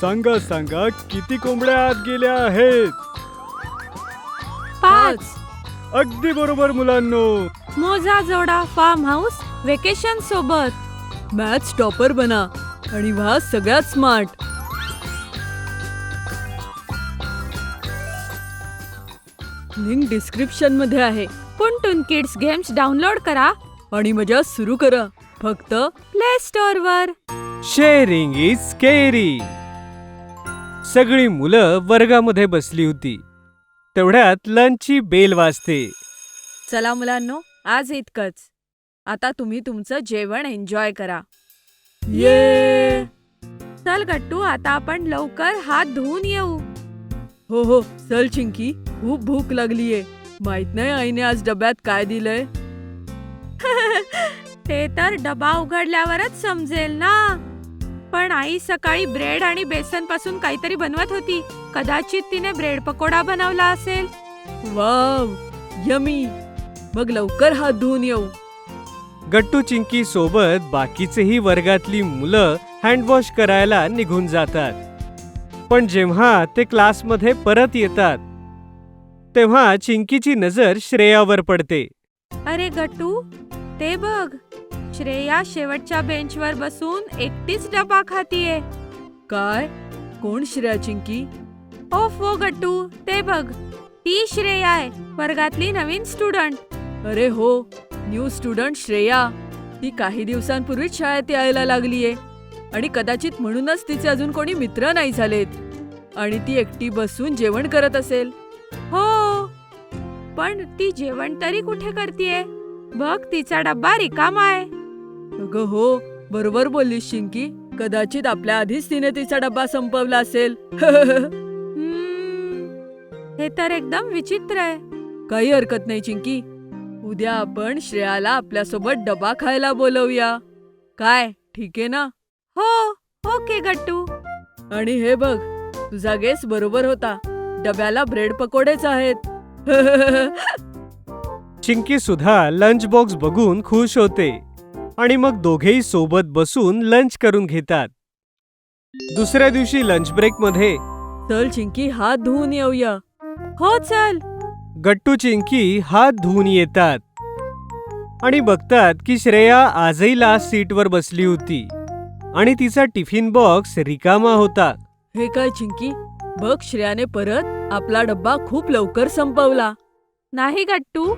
सांगा सांगा किती कोंबड्या आत गेल्या आहेत? 5. अगदी बरोबर मुलांनो. मोजा जोडा फार्म हाऊस वेकेशन सोबत. मॅथ्स टॉपर बना आणि व्हा सगळ्यात स्मार्ट. लिंक डिस्क्रिप्शन मध्ये आहे. पुंटून किड्स गेम्स डाउनलोड करा आणि मजा सुरू करा फक्त प्ले स्टोअर वर. Sharing is scary. सगळी मुलं वर्गामध्ये बसली होती. तेवढ्यात लंचची बेल वाजते. चला मुलांनो, आज इतकंच. आता तुम्ही तुमचं जेवण एन्जॉय करा. ये चल गट्टू, आता आपण लवकर हात धुवून येऊ. हो चल चिंकी, खूप भूक लागलीये. माहित नाही आईने आज डब्यात काय दिलंय. ते तर डबा उघडल्यावरच समजेल ना. पण आई सकाळी ब्रेड आणि बेसन पासून काहीतरी बनवत होती. कदाचित तिने ब्रेड पकोडा बनवला असेल. Wow, yummy. मग लवकर हात धुवून येऊ. गट्टू चिंकी सोबत बाकीचेही वर्गातली मुलं हँडवॉश करायला निघून जातात. पण जेव्हा ते क्लासमध्ये परत येतात तेव्हा चिंकीची नजर श्रेयावर पडते. अरे गट्टू, ते बघ, श्रेया शेवटच्या बेंचवर बसून एकटीच डबा खातीये. काय? कोण श्रेया चिंकी? ओफो गट्टू, ते बघ, ती श्रेया आहे, वर्गातली नवीन स्टुडंट. अरे हो, न्यू स्टुडंट श्रेया. ती काही दिवसांपूर्वीच शाळेत यायला लागलीये आणि कदाचित म्हणूनच तिचे अजून कोणी मित्र नाही झालेत. आणि ती एकटी बसून जेवण करत असेल. हो, पण ती जेवण तरी कुठे करतीये? बघ, तिचा डब्बा रिकामा आहे. अगं हो, बरोबर बोललीस चिंकी. कदाचित आपल्या आधीच तिने तिचा डब्बा संपवला असेल. हे तर एकदम विचित्र आहे. काही हरकत नाही चिंकी. उद्या आपण श्रेयाला आपल्यासोबत डबा खायला बोलवूया. काय, ठीक आहे ना? हो, ओके गट्टू. आणि हे बघ, तुझा गेस बरोबर होता. डब्याला ब्रेड पकोडेच आहेत. चिंकी सुद्धा लंच बॉक्स बघून खुश होते आणि मग दोघेही सोबत बसून लंच करून घेतात. दुसऱ्या दिवशी लंच ब्रेक मध्ये चल चिंकी, हात धुवून येऊया. हो चल. गट्टू चिंकी हात धुवून येतात आणि बघतात की श्रेया आजही लास्ट सीटवर बसली होती आणि तिचा टिफिन बॉक्स रिकामा होता. हे काय चिंकी, बघ, श्रेयाने परत आपला डब्बा खूप लवकर संपवला. नाही गट्टू,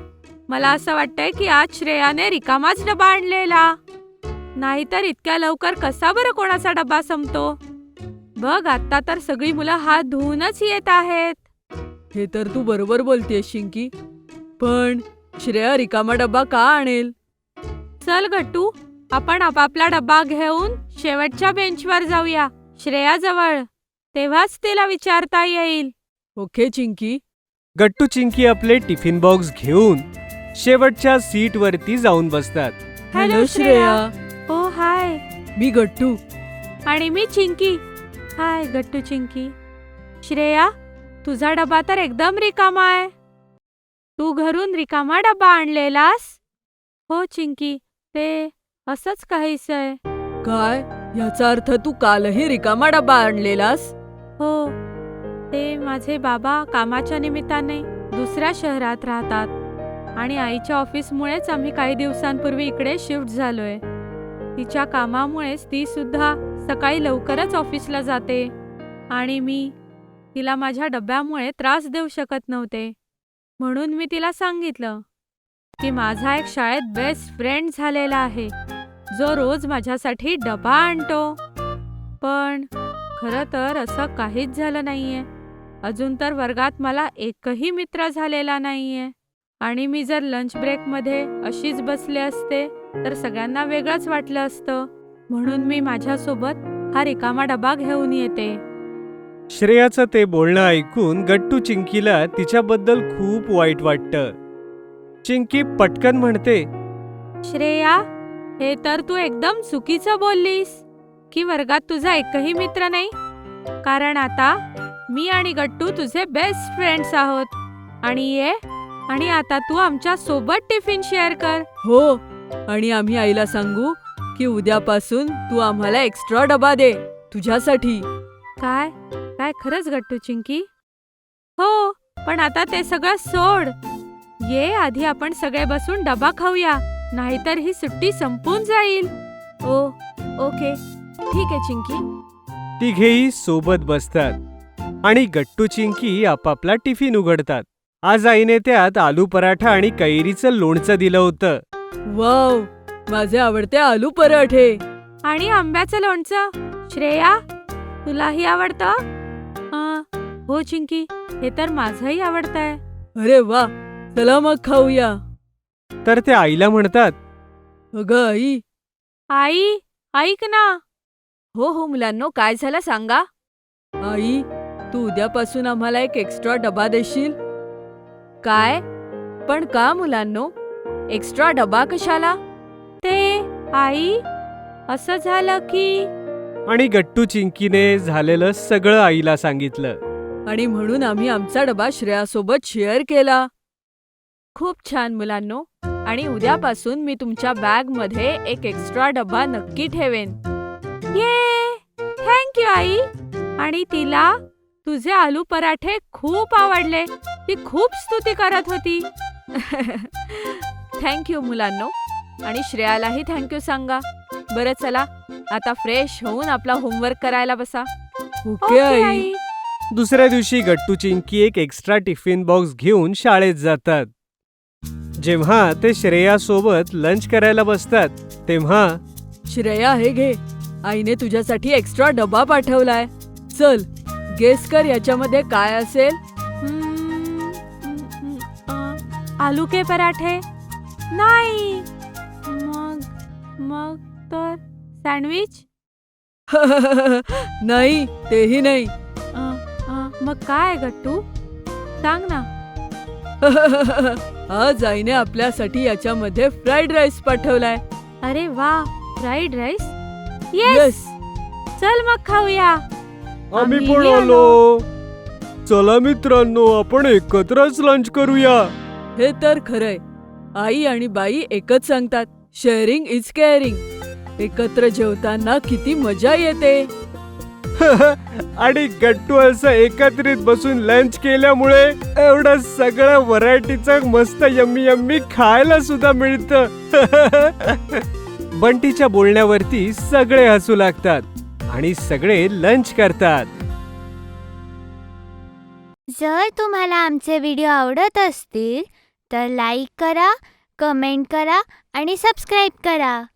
मला असं वाटतंय की आज श्रेयाने रिकामाच डबा आणलेला. नाहीतर इतक्या लवकर कसा बरं कोणाचा डबा संपतो? बघ, आता तर सगळी मुलं हात धुवूनच येत आहेत. हे तर तू बरोबर बोलतेस चिंकी, पण श्रेया रिकामा डब्बा का आणेल? चल गट्टू, आपण आपापला डब्बा घेऊन शेवटच्या बेंचवर जाऊया, श्रेयाजवळ. तेव्हाच तिला विचारता येईल. ओके चिंकी. गट्टू चिंकी आपले टिफिन बॉक्स घेऊन शेवटच्या सीट वरती जाऊन बसतात. हॅलो श्रेया. ओ हाय. मी गट्टू. आणि मी चिंकी. हाय गट्टू चिंकी. श्रेया, तुझा डबा तर एकदम रिकामा आहे. तू घरून रिकामा डबा आणलेलास? हो चिंकी, ते असंच काहीच आहे. काय, याचा अर्थ तू कालही रिकामा डबा आणलेलास? हो, ते माझे बाबा कामाच्या निमित्ताने दुसऱ्या शहरात राहतात आणि आईच्या ऑफिसमुळेच आम्ही काही दिवसांपूर्वी इकडे शिफ्ट झालोय. तिच्या कामामुळेच ती सुद्धा सकाळी लवकरच ऑफिसला जाते आणि मी तिला माझ्या डब्यामुळे त्रास देऊ शकत नव्हते. म्हणून मी तिला सांगितलं की माझा एक शाळेत बेस्ट फ्रेंड झालेला आहे, जो रोज माझ्यासाठी डबा आणतो. पण खरं तर असं काहीच झालं नाहीये. अजून तर वर्गात मला एकही मित्र झालेला नाहीये. आणि मी जर लंच ब्रेकमध्ये अशीच बसले असते तर सगळ्यांना वेगळंच वाटलं असतं. म्हणून मी माझ्यासोबत हा रिकामा डबा घेऊन येते. श्रेयाचं ते बोलणं ऐकून गट्टू चिंकीला तिच्याबद्दल खूप वाईट वाटतं. चिंकी पटकन म्हणते, श्रेया, हे तर तू एकदम चुकीचं बोललीस की वर्गात तुझा एकही मित्र नाही. कारण आता मी आणि गट्टू तुझे बेस्ट फ्रेंड्स आहोत. आणि आता तू आमच्या सोबत टिफिन शेअर कर. हो, आणि आम्ही आईला सांगू की उद्यापासून तू आम्हाला एक्स्ट्रा डबा दे तुझ्यासाठी. काय काय खरंच गट्टू चिंकी? हो, पण आता ते सगळं सोड. ये आधी आपण सगळे बसून डबा खाऊया, नाहीतर ही सुट्टी संपून जाईल. ओके, ठीक आहे चिंकी. तिघेही सोबत बसतात आणि गट्टू चिंकी आपापला टिफिन उघडतात. आज आईने त्यात आलू पराठा आणि कैरीचं लोणचं दिलं होतं. वाव, माझे आवडते आलू पराठे. आणि आंब्याचं लोणचं. श्रेया, तुलाही आवडतं? हो चिंकी, हे तर माझंही आवडतंय. अरे वा, चला मग खाऊया. तर ते आईला म्हणतात, अगं आई. आई, ऐक ना. हो मुलांनो, काय झालं सांगा. आई, तू उद्यापासून आम्हाला एक एक्स्ट्रा डबा देशील? काय? पण का मुलांनो? एक्स्ट्रा डबा कशाला? ते आई, असं झालं की आणि गट्टू चिंकीने झालेलं सगळं आईला सांगितलं. आणि म्हणून आम्ही आमचा डबा श्रेयासोबत शेअर केला. खूप छान मुलांनो. आणि उद्यापासून मी तुमच्या बॅगमध्ये एक एक्स्ट्रा डबा नक्की ठेवेन. ये, थँक्यू आई. आणि तिला तुझे आलू पराठे खूप आवडले. ती खूप स्तुती करत होती. थँक्यू मुलांनो. आणि श्रेयालाही थँक्यू सांगा. बरं चला, आता फ्रेश होऊन आपला होमवर्क करायला बसा. Okay I. दुसऱ्या दिवशी गट्टू चिंकी एक एक्स्ट्रा टिफिन बॉक्स घेऊन शाळेत जातात. जेव्हा ते श्रेयासोबत लंच करायला बसतात तेव्हा श्रेया, हे घे, आईने तुझ्यासाठी एक्स्ट्रा डबा पाठवलाय. चल, गेस कर याच्यामध्ये काय असेल. आलू के पराठे? नाही. मग तर सँडविच? नाही, तेही नाही. मग काय गट्टू, सांग ना. आज आईने आपल्यासाठी याच्यामध्ये फ्राईड राईस पाठवलाय. अरे वा, फ्राईड राईस. येस. चल मग खाऊया. आम्ही आम्हीही पण आलो. चला मित्रांनो, आपण एकत्रच लंच करूया. हे तर खरंय. आई आणि बाई एकच सांगतात, शेअरिंग इज केअरिंग. एकत्र जेवताना किती मजा येते. आणि गट्टू असं एकत्रित बसून लंच केल्यामुळे एवढं सगळं व्हरायटीचं मस्त यम्मी यम्मी खायला सुद्धा मिळतं. बंटीच्या बोलण्यावरती सगळे हसू लागतात आणि सगळे लंच करतात. जर तुम्हाला आमचे व्हिडिओ आवडत असतील तर लाईक करा, कमेंट करा आणि सबस्क्राईब करा.